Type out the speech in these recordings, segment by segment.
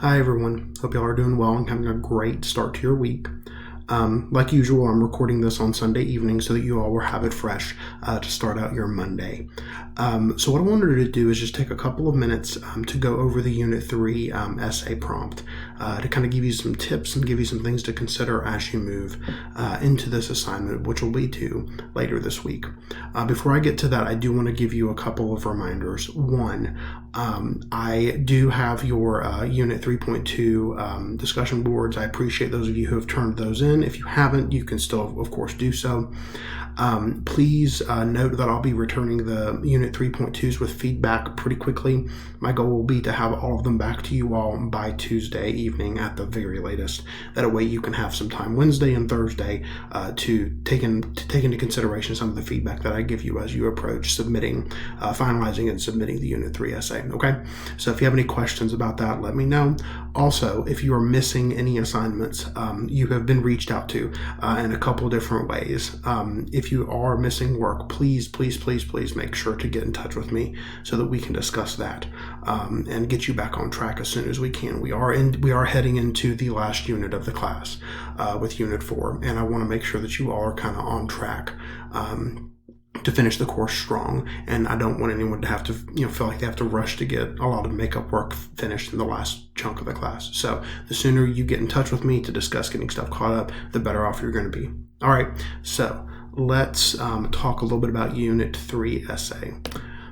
Hi everyone, hope y'all are doing well and having a great start to your week. Like usual, I'm recording this on Sunday evening so that you all will have it fresh to start out your Monday. So what I wanted to do is just take a couple of minutes to go over the Unit 3 essay prompt to kind of give you some tips and give you some things to consider as you move into this assignment, which will be due later this week. Before I get to that, I do want to give you a couple of reminders. One, I do have your Unit 3.2 discussion boards. I appreciate those of you who have turned those in. If you haven't, you can still, of course, do so. Please note that I'll be returning the Unit 3.2s with feedback pretty quickly. My goal will be to have all of them back to you all by Tuesday evening at the very latest. That way you can have some time Wednesday and Thursday to take into consideration some of the feedback that I give you as you approach submitting, finalizing and submitting the Unit 3 essay. Okay, so if you have any questions about that, let me know. Also, if you are missing any assignments, you have been reached out to in a couple different ways. If you are missing work, please make sure to get in touch with me so that we can discuss that and get you back on track as soon as we can. We are heading into the last unit of the class with Unit 4, and I want to make sure that you all are kind of on track to finish the course strong, and I don't want anyone to have to feel like they have to rush to get a lot of makeup work finished in the last chunk of the class. So the sooner you get in touch with me to discuss getting stuff caught up, the better off you're going to be. All right, so let's talk a little bit about Unit 3 essay.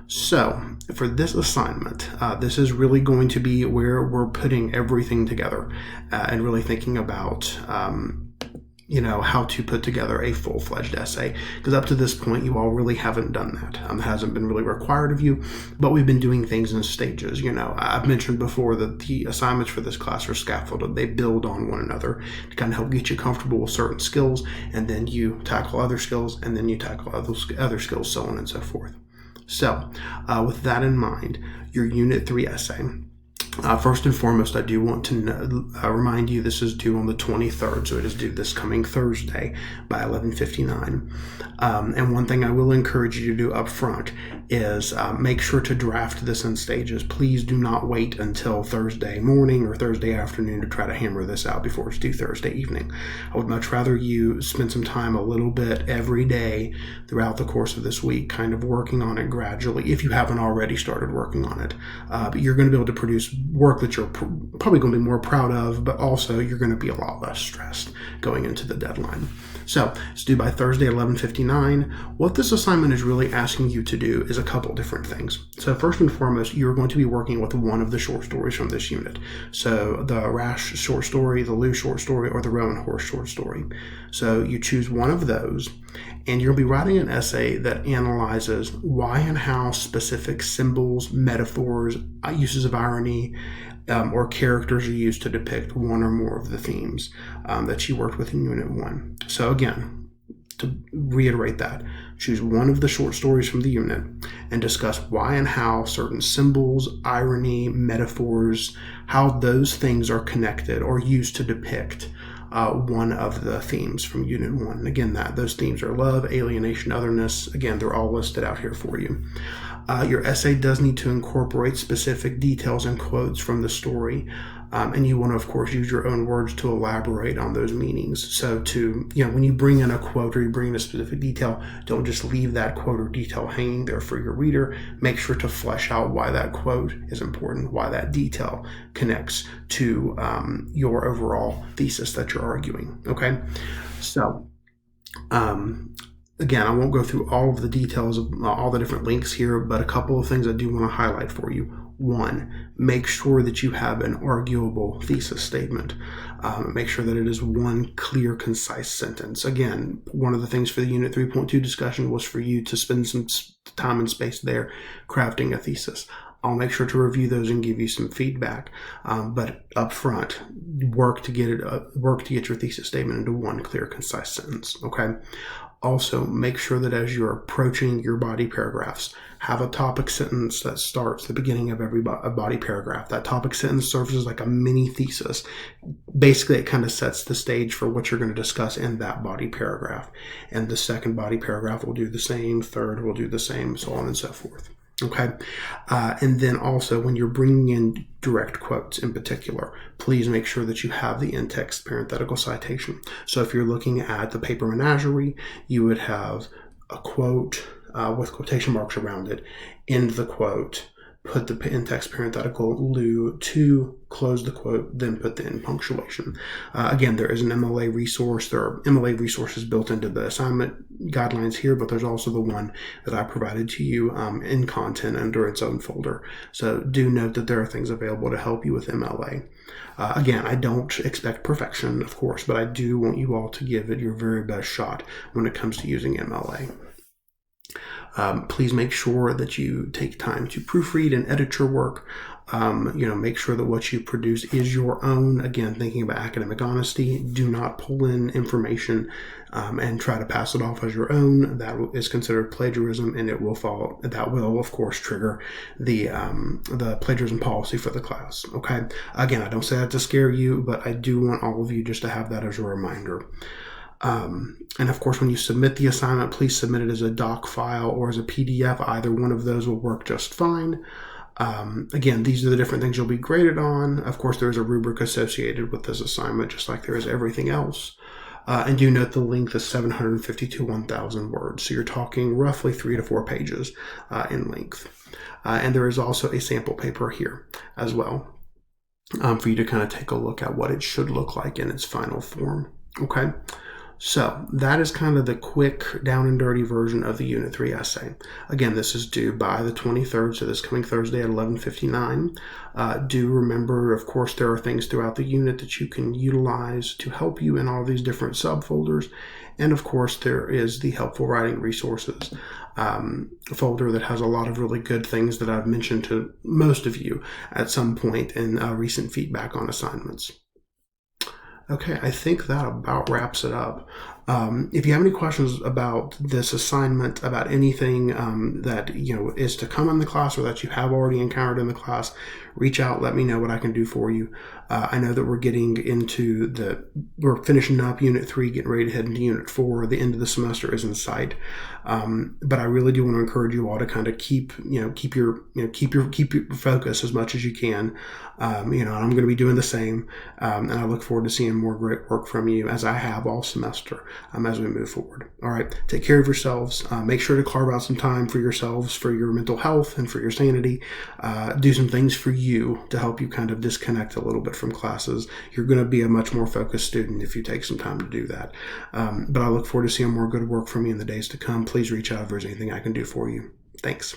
So for this assignment, this is really going to be where we're putting everything together and really thinking about how to put together a full-fledged essay, because up to this point you all really haven't done that. It hasn't been really required of you, but we've been doing things in stages. I've mentioned before that the assignments for this class are scaffolded. They build on one another to kind of help get you comfortable with certain skills, and then you tackle other skills, and then you tackle other skills, so on and so forth. So with that in mind, your Unit 3 essay, first and foremost, I do want to remind you this is due on the 23rd, so it is due this coming Thursday by 11:59. And one thing I will encourage you to do up front is make sure to draft this in stages. Please do not wait until Thursday morning or Thursday afternoon to try to hammer this out before it's due Thursday evening. I would much rather you spend some time a little bit every day throughout the course of this week kind of working on it gradually if you haven't already started working on it. But you're going to be able to produce work that you're probably going to be more proud of, but also you're going to be a lot less stressed going into the deadline. So it's due by Thursday at 11:59. What this assignment is really asking you to do is a couple different things. So first and foremost, you're going to be working with one of the short stories from this unit. So the Rash short story, the Lou short story, or the Rowan Horse short story. So you choose one of those, and you'll be writing an essay that analyzes why and how specific symbols, metaphors, uses of irony, or characters are used to depict one or more of the themes that you worked with in Unit 1. So again, to reiterate that, choose one of the short stories from the unit and discuss why and how certain symbols, irony, metaphors, how those things are connected or used to depict one of the themes from Unit 1. Again, those themes are love, alienation, otherness. Again, they're all listed out here for you. Your essay does need to incorporate specific details and quotes from the story, and you want to, of course, use your own words to elaborate on those meanings. So when you bring in a quote or you bring in a specific detail, don't just leave that quote or detail hanging there for your reader. Make sure to flesh out why that quote is important, why that detail connects to your overall thesis that you're arguing. Okay, so again, I won't go through all of the details of all the different links here, but a couple of things I do want to highlight for you. One, make sure that you have an arguable thesis statement. Make sure that it is one clear, concise sentence. Again, one of the things for the Unit 3.2 discussion was for you to spend some time and space there crafting a thesis. I'll make sure to review those and give you some feedback. But up front, work to get your thesis statement into one clear, concise sentence. Okay. Also, make sure that as you're approaching your body paragraphs, have a topic sentence that starts the beginning of every body paragraph. That topic sentence serves as like a mini thesis. Basically, it kind of sets the stage for what you're going to discuss in that body paragraph. And the second body paragraph will do the same, third will do the same, so on and so forth. Okay. And then also, when you're bringing in direct quotes in particular, please make sure that you have the in-text parenthetical citation. So if you're looking at the paper menagerie, you would have a quote with quotation marks around it, end the quote, put the in-text parenthetical lieu to close the quote, then put the end punctuation. Again, there is an MLA resource. There are MLA resources built into the assignment guidelines here, but there's also the one that I provided to you in content under its own folder. So do note that there are things available to help you with MLA. Again, I don't expect perfection, of course, but I do want you all to give it your very best shot when it comes to using MLA. Please make sure that you take time to proofread and edit your work. Make sure that what you produce is your own. Again, thinking about academic honesty, do not pull in information and try to pass it off as your own. That is considered plagiarism, and it will fall. That will, of course, trigger the plagiarism policy for the class. Okay. Again, I don't say that to scare you, but I do want all of you just to have that as a reminder. And of course, when you submit the assignment, please submit it as a doc file or as a PDF. Either one of those will work just fine. Again, these are the different things you'll be graded on. Of course, there's a rubric associated with this assignment, just like there is everything else. And do note the length is 750 to 1,000 words. So you're talking roughly 3 to 4 pages in length. And there is also a sample paper here as well for you to kind of take a look at what it should look like in its final form. Okay. So that is kind of the quick down and dirty version of the Unit 3 essay. Again, this is due by the 23rd, so this coming Thursday at 11:59. Do remember, of course, there are things throughout the unit that you can utilize to help you in all these different subfolders. And of course, there is the Helpful Writing Resources folder that has a lot of really good things that I've mentioned to most of you at some point in recent feedback on assignments. Okay, I think that about wraps it up. If you have any questions about this assignment, about anything that is to come in the class or that you have already encountered in the class, reach out. Let me know what I can do for you. I know that we're finishing up Unit 3, getting ready to head into Unit 4. The end of the semester is in sight, but I really do want to encourage you all to kind of keep your focus as much as you can. I'm going to be doing the same, and I look forward to seeing more great work from you as I have all semester as we move forward. All right, take care of yourselves. Make sure to carve out some time for yourselves, for your mental health and for your sanity. Do some things for you to help you kind of disconnect a little bit from classes. You're going to be a much more focused student if you take some time to do that. But I look forward to seeing more good work from you in the days to come. Please reach out if there's anything I can do for you. Thanks.